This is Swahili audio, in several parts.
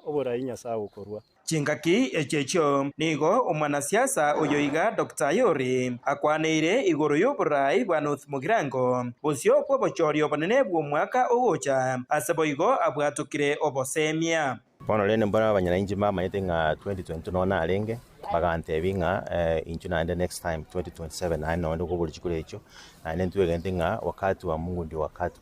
obora inyasa ukorwa chingaki echecho nigo omwanasiasa oyoiga Dr. Yori akwaneire igoro y'oburai bwa North Mugirango bosio bw'obochorio bonene bw'omwaka ogocha ase boigo abwatukire obosemia. Bono rene mbona abanyainji bamanyete ng'a 2020 nona arenge bagantebi ng'a inchu naende next time 2027 naende noende kobori chikoro echo naende ntwegente ng'a wakati wa Mungu ndio wakati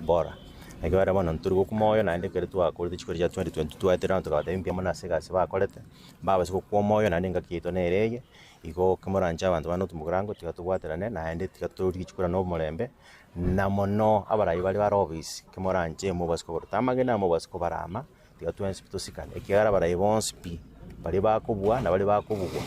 bora ekebara bono nturi gokumoyo naende kere twakorete chikoro cha 2020 twatera tukabatebi mpia mona segase bakorete babase gokwa moyo naende engaki yaito nerege igo kemorancha abanto ba North Mugirango tiga tobwaterane naende tiga tori chikora no morembe na mono abarai bari barobisi kemoranche mobase kogorota amagena mobase kobarama tiga twensi pitosikane ekiagara barai bonsi pi bari bakobua na bari bakobugwa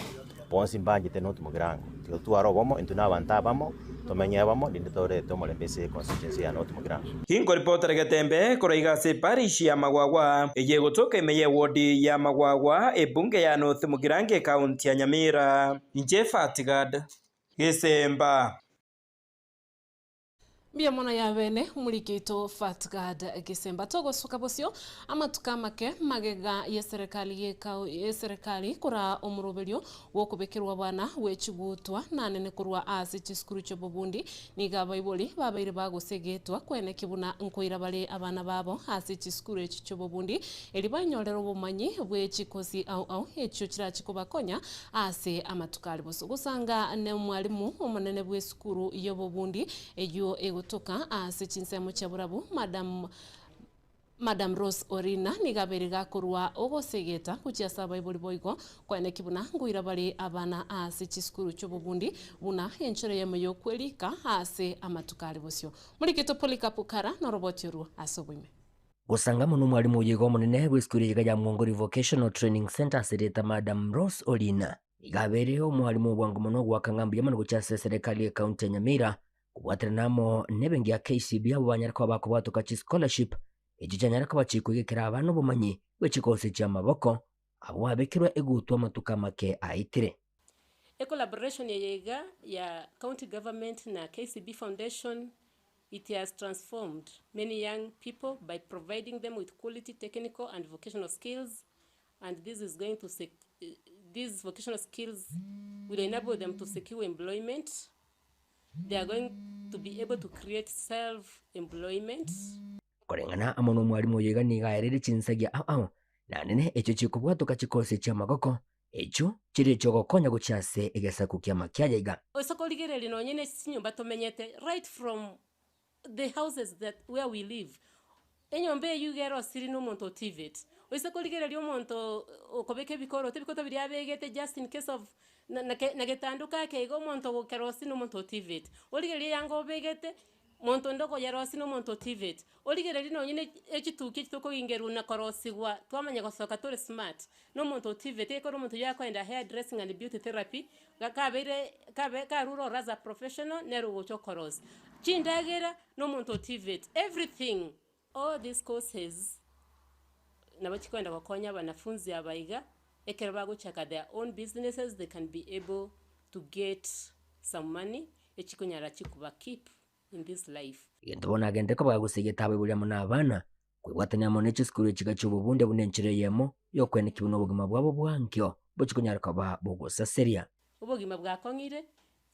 bonsi mbangite North Mugirango tiga twarobomo into n'abantu abamo tomenye abamo ndinde torete omorembese constituency ya North Mugirango hingo reporter Getembe koroiga se parish ya Magwagwa eye gotoka emeye wodi ya Magwagwa ebunge ya North Mugirango county ya Nyamira inje Fatigad Gesemba Bia mona ya bene mulikito Fatgad Gisemba togo suka bosio amatuka make magega yeserikali kura omurobelio wokubekirwa bana wechigutwa nanene kurwa ase chiskuru cyo Bobundi niga baiboli babaire bagosegetwa kwene kibuna nkoira bale abana babo ase chiskuru cyo Bobundi eli banyolero bumanyi bwechikosi au echo kirachikobakonya ase amatukali boso gusanga ne mwalimu omunene bw'eskuru yo Bobundi eyo toka ase chinsemo cha burabu Madam Rose Orina nigaberega kurwa ogosegeta kuchiasa baibuli boigo kwene kibuna nguira bali abana ase chiskuru cyo Bobundi buna enchero yemeyo kwelika ase amatukali bosio muri kito Polikapukara no robotiro asobwime gusangamo n'umwalimu yigo munene bw'eskuru ya Mwongori Vocational Training Center sereta Madam Rose Orina igabereye umwalimu bwangu muno gwakangambiye mu gucyase serikali ya county ya Nyamira kubwateranamo nebengi ya KCB abo banyarako bakubatuka chi scholarship ejijanyarako bachikugekera abantu bumanyi wechikose cya maboko abo abekirwa egutwa matuka make aitire a collaboration yega ya county government na KCB Foundation. It has transformed many young people by providing them with quality technical and vocational skills, and this is going to these vocational skills will enable them to secure employment. They are going to be able to create self-employment. Korengana amono mwalimu yega niga erere chinsagia na nene echo chikubwatuka chikose cha magoko echo chiri chogokonya guchase egesa kukia makyayega osokoligere lino nyene sinyumba tomenyete right from the houses that where we live enyombe yugero siri no monto tivet osokoligere lyo monto okobeke bikoro tebikoto biri abegete just in case of na getanduka kego monto gokerosi no monto tivet oligere yango begete monto ndoko yarosi no monto tivet oligere lino nyine ekituki kitoko ingeru na korosigwa twamanya gosoka tore smart no monto tivet eko no monto yakwenda hair dressing and beauty therapy gakabere karuro raza professional nero gocho koros chindagera no monto tivet everything all these courses nabachikwenda bakonya banafunzi abaiga ekero bagochaka their own businesses they can be able to get some money echikunyara chikuba keep in this life. Ndibona agende ko bagusegeta abibulya muna abana kwibwatanya mo nechi skuru chiga cy'Ububunde bunenchire yemo yo kwene kibuno bugima bwabo bwankyo bochikunyara kaba bogosa seria ubugima bwakongire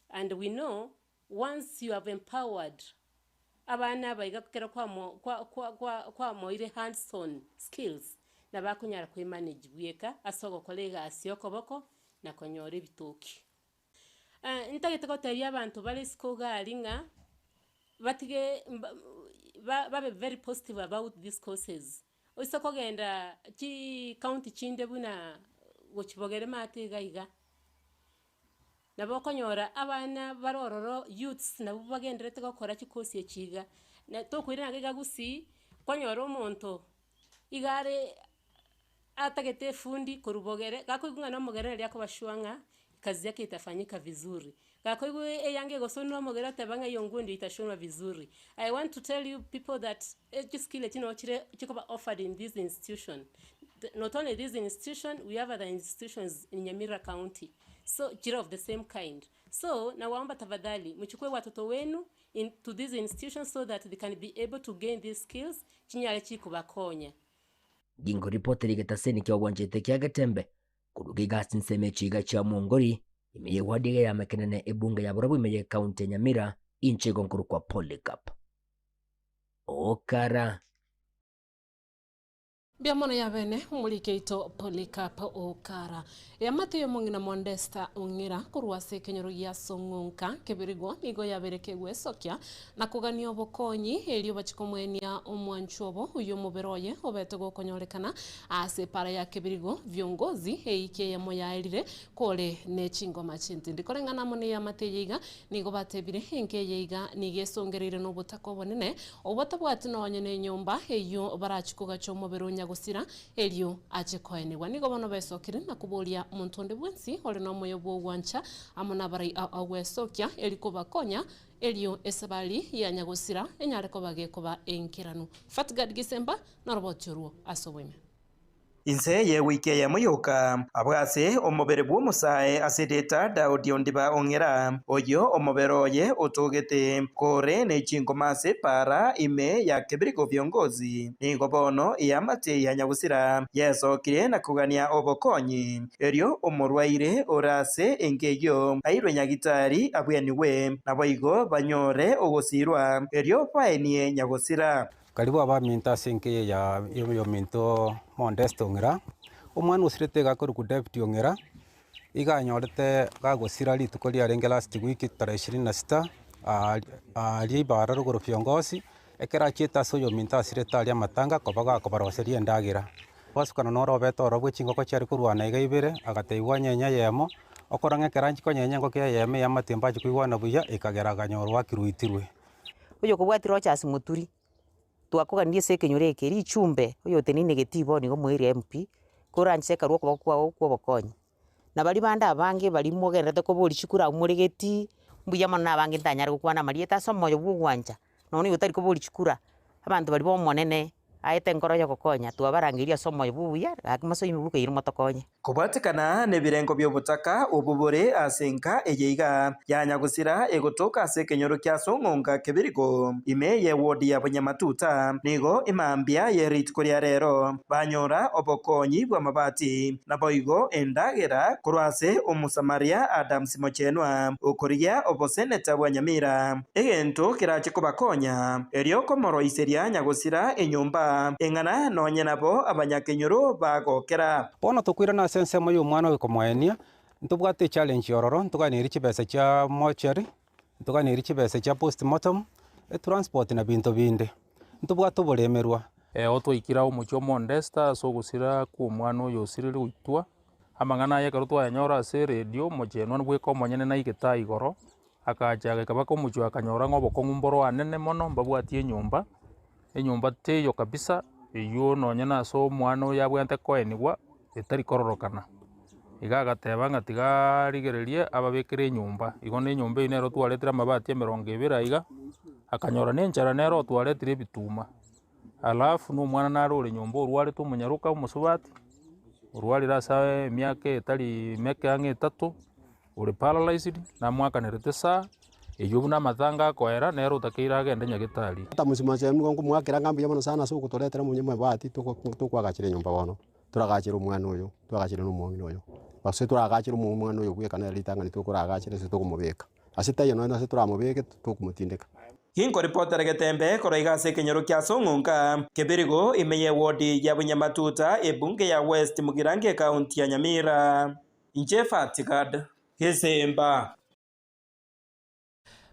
and we know once you have empowered abana baiga kukera kwa moire hands on skills na bakunyara kwe manage bweka asogo kolega asiyoko boko na konyore bitoki ntagete ko tari abantu bali skoga alinga batige babe very positive about these courses osoko genda chi county chinde buna gochibogere mate gaiga nabo konyora abana barororo youths nabo bagenderete gukora chikosi echiga na to kwira ngega gusi konyora omonto igare atagete fundi kurubogere gakoigunga no mogere lyako bashwanga kazi yake itafanyika vizuri gakoigu eyange gosono mogere tabanga yongundi itashonwa vizuri. I want to tell you people that each skill chikoba offered in this institution. Not only this institution, we have other institutions in Nyamira County, so chira of the same kind. So nawaomba tafadhali mchukue watoto wenu into these institutions so that they can be able to gain these skills chinyale chikubakonya. gingo ripoteri getaseni kia wanjete kia getembe kurugi gasin seme chiga cha Mwongori imeye wadiga ya mekenene ebunge ya Burabu imeye kaunti ya Nyamira inche gonkuru kwa Polycarp Okara Biamono ya bene umulikeito Polycarp Okara yamate yo mongina Modesta Ongira kurwase kenyoro ya songonka kebirigo nigo yaberekegwe sokia na kuganio bokonyi elio bachikomwenia omwanchobo uyo muberoye obeto gokonyorekana ase para ya kebirigo viongozi eike ya moyairire kole ne chingoma chinti ndikorengana mone ya mateyiga nigo batebire enke yiga nigesongerire no butako bonene obotabwati no nyene nyumba eyo barachikuga chomoberonya gusira elio aje koenegwa nigo bono besokire na kubolia montonde bwensi ole no moyo bwo wancha amona barai awesokia eliko bakonya elio esabali ya nyagusira enyare ko bagekoba enkiranu Fatgad Gisemba na robotyoruo asobweme Inse ye wike ya muyoka abwase omobere bwo musae asedeta Daudi Ondiba Ongera oyo omoberoye otogete kore ne chingomase para ime ya kebirigo viongozi nigo bono yamate ya nyagusira yesokire na kugania obokonyi erio omorwaire orase engeyo airo nyagitari abweniwe naboigo banyore ogosirwa erio paenie nyagusira karibu abaminta senke ya yo minto Modesta Ongera omwana usirete gakuru ku Deputy Ongera iganyorete gagosira rituko rya last week tarehe 26 ali bara ruguru viongozi ekera chita so yo minta asirete ali matanga kobaga kobaroseria ndagira basukana no robeto robwe chingoko cyari kurwana igaibere agateigwa nyenya yemo okoranga keranji ko nyenya ngo kya yeme ya matemba chikuigwana buya ikagera ganyorwa kiruitirwe uyo kubwati Rogers Muturi twakuganie sekenyure keri chumbe uyo tenine getibo nigo mwiri MP kuranche karwo kwa bokonyi na bali banda abange bali mogerete ko boli chikura umuregeti mbuya mona abange ntanyara gukwana marieta somoyo bugwanja none utari ko boli chikura abantu bali bo monene aete nkoro yo gokonya twabarangiria somoyo bubuya akimaso imibuke iri motokonye kubatikana ne birengo by'obutaka ububure asenka eyeiga yanyagusira egotoka ase kenyoro kya songonga kebirigo ime ye wodi ya Bunyamatuta nigo imambia ye ritiko lya rero banyora obokonyi bwa mabati na boigo endagera kurwase omusamaria Adam Simochenwa ukuriya oboseneta bwa Nyamira egento kirache kubakonya erio komoro iseria nyagusira enyumba engana nonye nabo abanyakenyoro bagokera bono tukwira na sense moyo mwana ko moenia ntubwate challenge yororo ntuganira chibese cha mochari ntuganira chibese cha postmortem transport na binto binde ntubwate bulemerwa otwikira omucho Modesta so gusira ku mwana oyo usirire uitwa amangana ya karutwa yanyora ase radio mochenwa nbwe ko monyene na igeta igoro akajaga kabako omucho akanyora ngobo ko ngumboro anene mono mbabwatie nyumba enyumba teyo kabisa iyo nonye naso mwana yabwente koenigwa etari kororokana igagateba ngatigarigererie ababekere nyumba igo ne nyumba inero twaletera mabati 20 iga akanyora nenchara nero twaletire bituma alafu no mwana narore nyumba urware tumunyaruka umusubati urwari rasa miaka etari meke ange 3 uri paralyzed na mwaka nerete saa iyo na mathanga koera nero takira agende nyagitari ata musimaje ngo mwakira ngambi yamono sana so kutoletera munyemwe bati tukwagachire nyumba bono turagachira umwana uyu turagachira n'umuhungu uyu base turagachira umwana uyu gwekana ritanga nitukuraagachira se tukumubeka asitayo no se turamubeke tukumutindika Hinko reporter getembe koroiga se kenyoro kya songonga kebirigo imeye wodi ya Bunyamatuta ebunge ya West Mugirange county ya Nyamira inche Fatgad Gisemba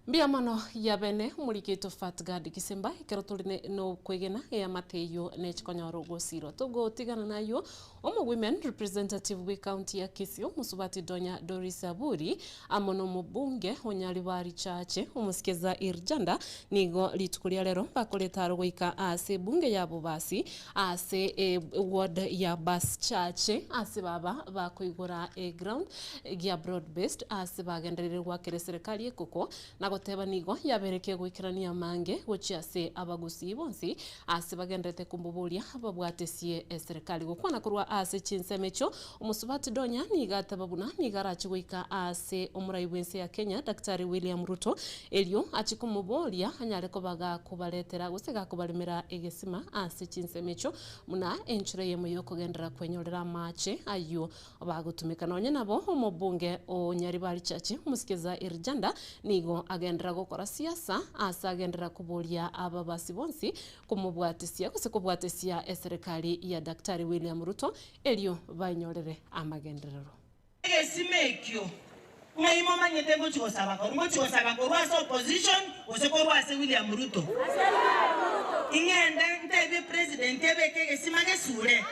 Biamano ya bene mulikito Fatgad Gisemba ikero tuline no kwegena ya mateyo ne chikonyoro gosiro togo tigana nayo omo women representative we county ya Kisio musubati Donya Doris Aburi amono mubunge onyali bari chache umusikeza Irjanda nigo litukulia lero bakoleta rogoika ase bunge ya Bobasi ase ward ya Bas chache ase baba bakoigora ground ya broad based ase bagendererwa kere serikali ekoko na agoteba nigo yabereke gwikirania mange gochiase abagusi bonsi ase bagendete kumbuburia babwatesie serikali gukwana kurwa ase chinsemecho umusubati donya nigata babuna nigarachi goika ase omuraibwense ya Kenya Daktari William Ruto elio achikumuboria anyare kobaga kubaletera gusega kubalimira egesima ase chinsemecho muna enchire yemo yokogendera kwenyorera mache ayo bagutumika nonye nabo omobunge o Nyaribari Chachi umusikiza Irjanda nigo agendera gukora siasa asa agendera kuboria aba basibonsi kumubwatesia gose kubwatesia serikali ya Daktari William Ruto elio banyorere amagenderero egesimekyo ngayimo manyete ngochosaba ko rwasa opposition osekorwa ase William Ruto ingende ntebe president ebeke gesimage sure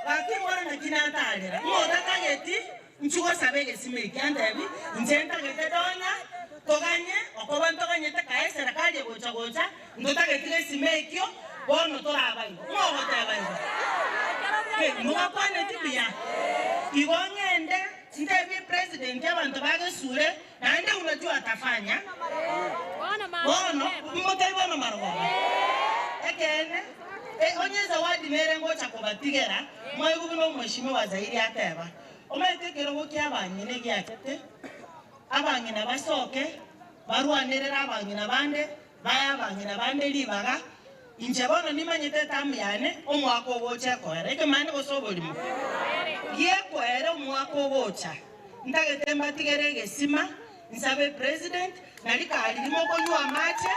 bakimora na kinatalera ngoda kageti nchugo sabege simeki andebi njenta getedonya toganye okobantoganye takae serikali gocha ndota getire simekyo bono torabai ngogotebai mugakwane tibia igongende ndebi president abantu bagesure nande unajua atafanya bono mutaibono margo ekene onye zawadi merengo cha kubatigera mwayigu bino mheshimiwa Zairi ateba ometekero goki abanyine gyakete abanyina basoke barwanirira abanyina bande baya abanyina bande libaga inje bono nimanyete tamyane omwako oboche kwere ekemane gosobolimo yekwere omwako obocha ndagete mbatigere gesima nsabe president nalikali limo konywa amache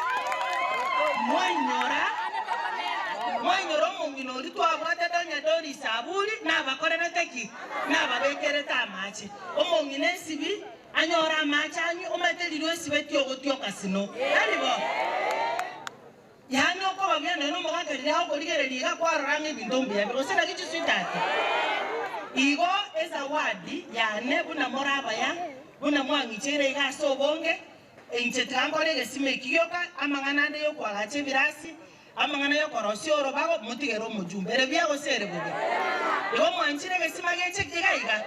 mwanyoro mungino litwabwate donya dori sabuli nabakorera teki nababekereta amache omongine sibi anyora amache anyu ometelirwe sibetyo gotyo kasino alibo yani oko babyana no mugakerira aho korigereriga kwaranga ibindombi yabiro sena gichisitate igo ezawadi yane buna morabaya buna mwangichere igaso bonge enche trangore gesime kiyoka amanganande yo kwagache birasi amangana yo korosioro bago mutigero mujumbere byago sere bobe igo mwanchire gesima geche kigaiga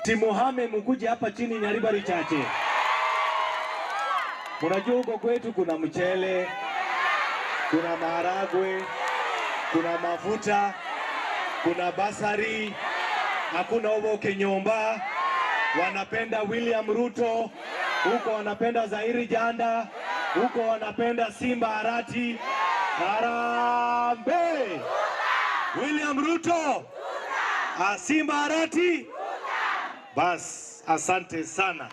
Timohame mukuje hapa chini Nyaribari Chache. Unajua huko kwetu kuna mchele, kuna maharagwe, kuna mafuta, kuna basari, hakuna Oboke Nyomba, wanapenda William Ruto, huko wanapenda Zairi Janda, huko wanapenda Simba Arati. Harambe! William Ruto! Simba Arati! Bas, asante sana.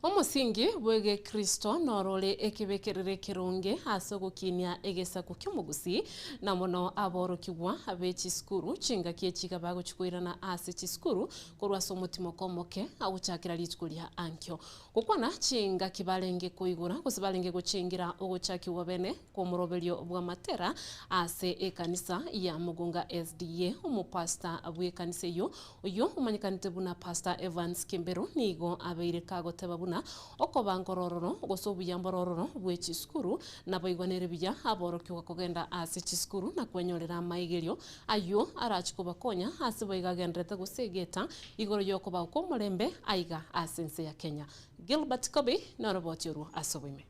Omusingi bwege Kristo norole ekibekerere kirunge asogokinia egesaku ky'omugusi na mono aborokigwa abechiskuru chinga kiechiga bagochikoirana ase chiskuru korwasa omutimo komoke aguchakira litkulia ankyo gukwana chinga kibalenge koigura kusibalenge gochingira ogochakiwa bene kw'omuroberio bwa matera ase ekanisa ya Mugunga SDA omupasta abwekanisa yo oyo umanyikanite buna Pastor Evans Kimbero nigo abeire kagoteba buna okoba ngorororo gosobuya mborororo bwechiskuru nabo igwanere biya aborokiwa kugenda ase chiskuru na kwenyorera maigerio ayo arachikuba konya ase boigagendrete gusegeta igoro yokoba ko mulembe aiga asense ya Kenya. Gilbert Kobe na roboti ru asobime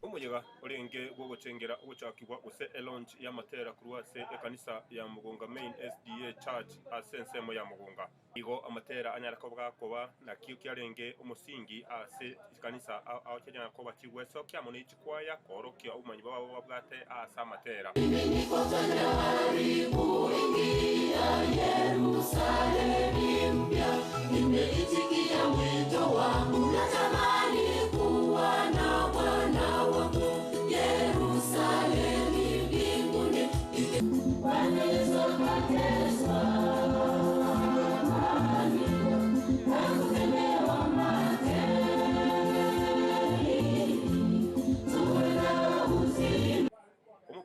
umuyaga orenge gwo gucengera ugucakirwa guse launch ya matera kuruase ekanisa ya Mugunga Main SDA Church asense mo ya Mugunga igo amatera anyara ko bwakoba na kiyo kyarenge umusingi ase ekanisa aho cyanya ko bakigweso kyamone ikikwaya korokya umanyi baba bwate asa matera Yerusalemu mpya nimeitikia wito wangu natamani kuwa na Bwana wangu Yerusalemu mbinguni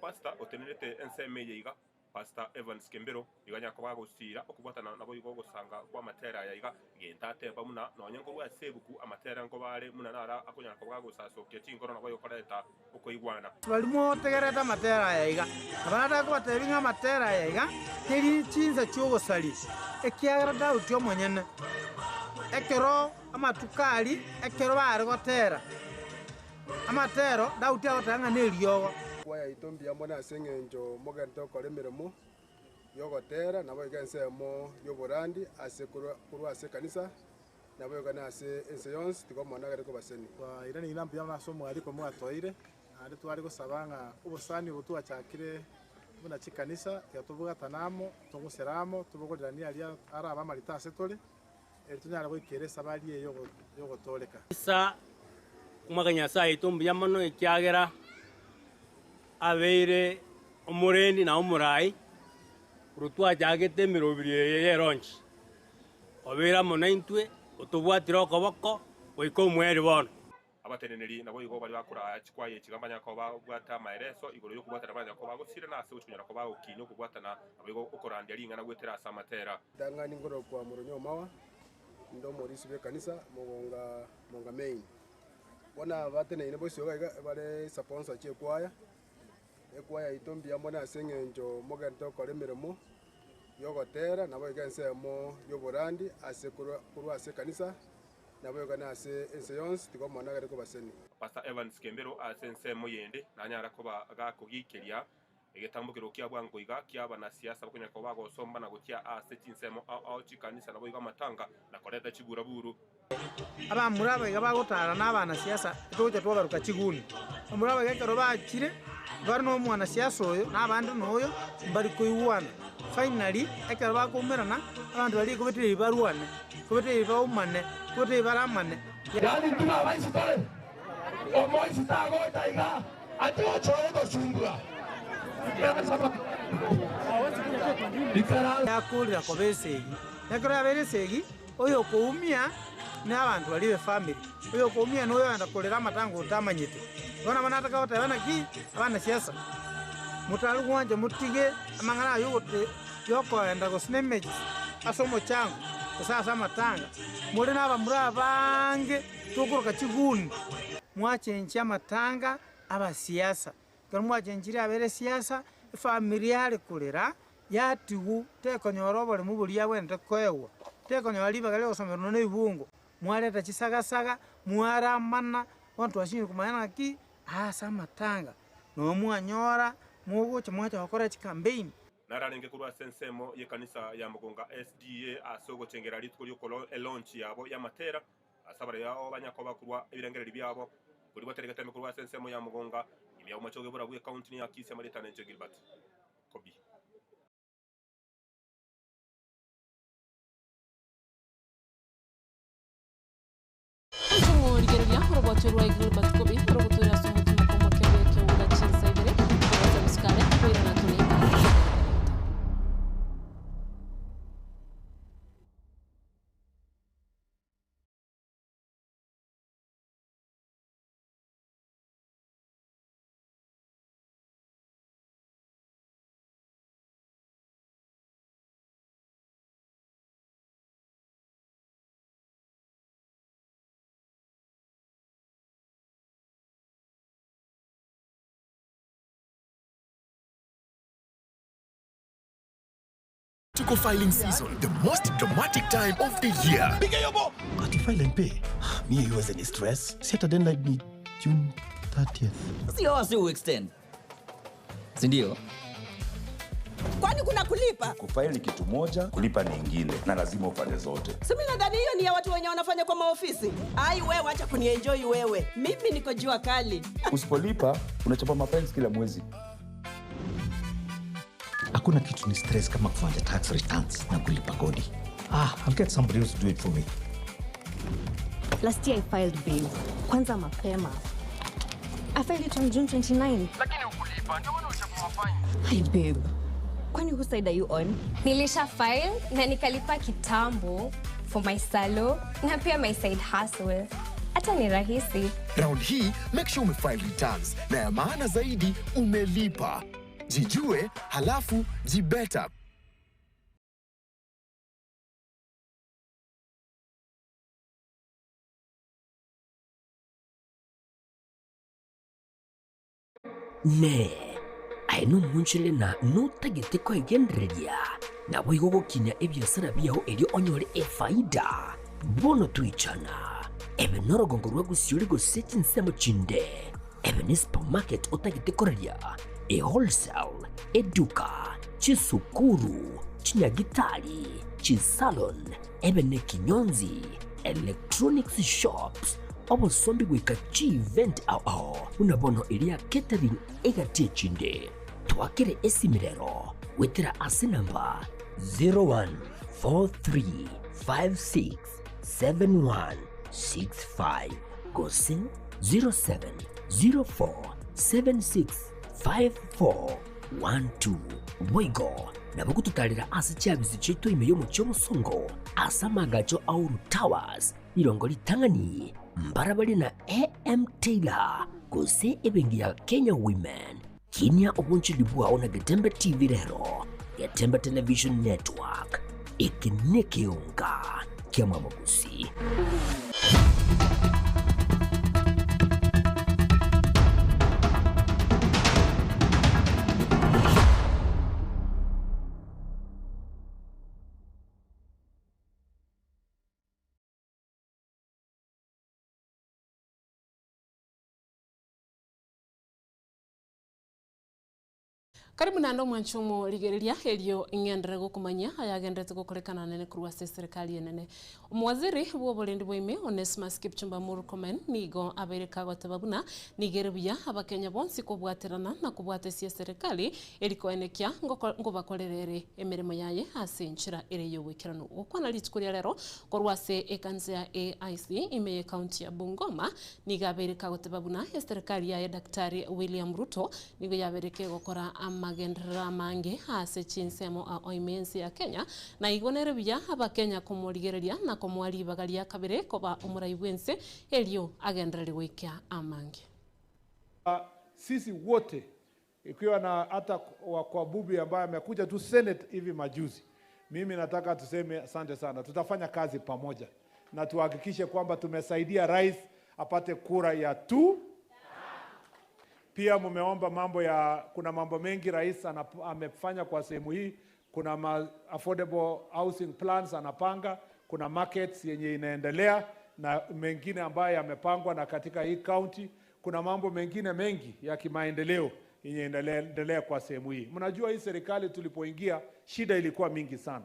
Pastor otenete enseme yiga Pastor Evans Kembero iganya ko bagusira okubwatana nabo igo gusanga kwa matera ya iga genta temba muna nonye ngo rwa sebuku amatera ngo bare muna nara akunya ko bagusasokia chingoro nabo yokoreta uko igwana balimo tegereta matera ya iga abana ko batebinga matera ya iga teri chinza cyogosali ekiagara dautyo monyene ekero amatukali ekero bare gotera amatero dautyo gotanga neliogo kwaya itombi amona asengenjo mogento kolemeremo yogotera nabo igensemo yoborandi ase kurwa ase kanisa nabo yogana ase enseyons tikomona gare ko baseni kwa irani inambi y'amasomo ariko mwatoire ari twari gusabanga ubusani butwa cyakire muna chikanisa yatuvuga tanamo tunguseramo tubugorani ali araba marita setole etunyara goikeresa bali yogotoleka isa kumaganya sa itombi y'amano ikyagera abeire umurendi na umurai rutwa jagete mirobiri yeronchi obera monaintwe utubwatira okoboko oiko mweri bono abateneneri nabo igo bali bakura chikwaye chigambanya ko bagwata maereso igoro yo kubwatana banya ko bagusira nase uchunyara ko bagukino kubwatana abigo ukorandi ali ngana gwetera samatera dangani ngoro kwa muronyo mawa ndo morisi be kanisa monga main bona batenene bosi yoga bale sponsor chekwaya ekwaya itombi amona asengenjo mogento kolemeremo yogotera nabo igensemo yoborandi ase kurwa ase kanisa nabo yogana ase enseyons tikomona gare ko baseni Pastor Evans Kembero asensemo yende nanyara ko bagakugikeria egetambukiro kya bwango iga kya bana siasa bakunya ko bagosomba na gutya ase tinsemo ao chikanisa nabo iga matanga na koleta chigura buru abamuraba iga bagotara n'abana siasa toje twabaruka chiguni amuraba gekero bakire bari no mwana siasa oyo n'abandi noyo bari kuiwana finally ekero bakomerana abantu bali kubetera ibaruane kubetera ibaumane kubetera ibaramane yani tuna baisi tole omoisi tago taiga ati ochoe kusumbua yakurira kobesegi ekero yaberesegi oyo kuumia n'abantu bali be family oyo kuumia noyo anda kolera matango utamanyite bona banataka otabana ki abana siasa mutalu kwanje mutige amangana yote yoko enda go snemage asomo changu kusasa matanga muri n'abamura bange tukuruka chiguni mwachenja matanga aba siasa kandi mwachenjire abere siasa familiare kulera yatigu tekonyoro bole mubuli yawende kwewa tekonyoro libagale osomero no ibungo mwaleta chisagasaga mwaramana wantu washinye kumayana ki asa matanga no mwanyora mubuche mwacha wakora campaign nararenge kurwa sensemo ye kanisa ya Mugunga SDA asogo chengera litko lyokolo launch yabo ya matera asabare yao banyakoba kurwa ibirengere byabo kuri batereka teme kurwa sensemo ya Mugunga imya umachoge bura bwe county ya Kisi Marita na Gilbert Kobi Rigero robot rwa Gilbert Kobi robotura sumutima kwa mkebe kiunga chisa ibere kwa mskale kwa na tuni Tuko filing season, the most dramatic time of the year. Got to file and pay. Me, you was any stress. Set a deadline me June 30th. Sio wasi extend. Sindio? Kwani kuna kulipa? Kufaili kitu moja, kulipa ni ingine, na lazima upande zote. Simi nadhani hiyo ni ya watu wenye wanafanya kwa maofisi. Ai wewe acha kunienjoy wewe. Mimi niko jua kali. Usipolipa, unachapa mapenzi kila mwezi. Hakuna kitu ni stress kama kufanya tax returns na kulipa kodi. I'll get somebody else to do it for me. Last year I filed bill. Kwanza mapema. I filed it on June 29. Lakini ukulipa, ndio maana uchapo mafine. Hi babe. Kwani whose side are you on? Nilisha file na nikalipa kitambo for my salo na pia my side hustle. Hata ni rahisi. Round hii, make sure umefile returns. Na ya maana zaidi, umelipa. Jijue halafu jibeta. Ne aino munchile na nutagete ko igendereria na boigo gokinya ebiasara biao elio onyore faida bono tuichana ebe norogongo rwa gusiuri go setin semo chinde ebe ni supermarket otagete koreria wholesale eduka chisukuru chinyagitari chisalon ebe ne kinyonzi electronics shops obosombi gwika chi event ao unabono iria catering egatie chinde twakire esimirero wetira ase namba 0143567165 gosin 0704765412 boigo nabokututalira ase chiabizi chetu imeyo muchomo songo asamagacho auru towers irongo litangani mbarabali na AM Taylor gose ebengi ya Kenya Women kinya obunchi libua ona Getembe TV rero Getembe Television Network ikineke unga kia mamagusi. Karibu nando mwanchumo ligereria elio ingendere gukumanya ayagendete gukorekana nene kurwa serikali nene umwaziri bw'oburendi bw'ime Onesmus Kipchumba Murkomen nigo abereka gotababuna nigerebia abakenya bonsi kubwaterana na kubwatesia serikali elikoenekia ngo bakorerere emirimo yaye asinchira ereyo wekirano okwana litkuria rero korwa ekanze ya AIC ime county ya Bungoma niga abereka gotababuna serikali ya Daktari William Ruto nigo yabereke gokora magendera mange ase chinsemo a oimensi ya Kenya na igonere biya abakenya kumurigereria na kumwali bagalia kabere koba umuraibwense elio agenderere wikia amange. Sisi wote ikiwa na hata kwa Bubi ambaye amekuja tu Senate hivi majuzi, mimi nataka tuseme asante sana. Tutafanya kazi pamoja na tuhakikishe kwamba tumesaidia rais apate kura ya tu. Pia mumeomba kuna mambo mengi rais amefanya kwa sehemu hii. Kuna affordable housing plans anapanga, kuna markets yenye inaendelea na mengine ambayo yamepangwa na katika hii county. Kuna mambo mengine mengi ya kimaendeleo yenye inaendelea kwa sehemu hii. Mnajua hii serikali tulipoingia shida ilikuwa mingi sana.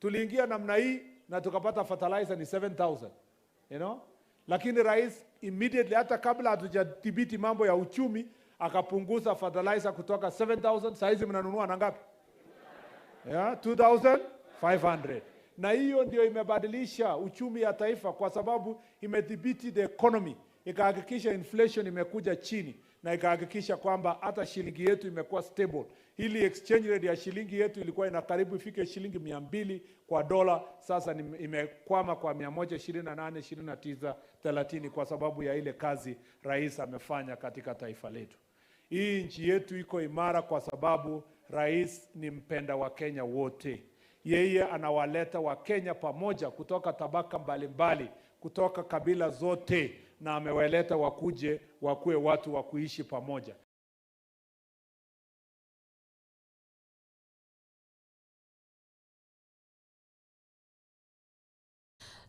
Tuliingia namna hii na tukapata fertilizer ni 7,000. You know? Lakini rais immediately hata kabla hatujadhibiti mambo ya uchumi akapunguza fertilizer kutoka 7,000 saizi mnanunua na ngapi? 2,500. Na hiyo ndio imebadilisha uchumi ya taifa kwa sababu imedhibiti the economy, ikahakikisha inflation imekuja chini na ikahakikisha kwamba hata shilingi yetu imekuwa stable. Hili exchange rate ya shilingi yetu ilikuwa inakaribu ifike shilingi 200 kwa dola, sasa imekwama kwa 128, 29, 30 kwa sababu ya ile kazi rais amefanya katika taifa letu. Hii nchi yetu iko imara kwa sababu rais ni mpenda wa Kenya wote. Yeye anawaleta wa Kenya pamoja kutoka tabaka mbalimbali, kutoka kabila zote, na amewaleta wakuje wakuwe watu wa kuishi pamoja.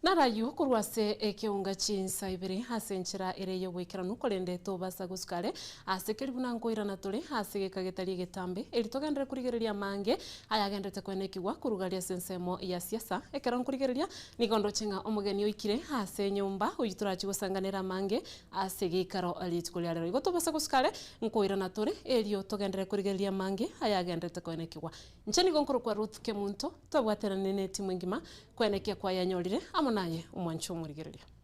Narayu kurwase ekiunga chinsa ibiri hasenchira ereyo wekirano kolende to basa guskale asekiribuna ngoirana tole hasege kagetari getambe elitogendere kurigereria mange ayagendete kwenekiwa kurugaria sensemo ya siasa ekera kurigereria nigondo chinga omugeni oikire hase nyumba uyiturachi gusanganira mange asege ikaro alitkulia rero igoto basa guskale ngoirana tole elio togendere kurigereria mange ayagendete kwenekiwa ncheni gonkoro kwa Ruth Kemunto tobwatera nene timu ngima kwenekia kwa yanyorire naye umwancho umurigereria.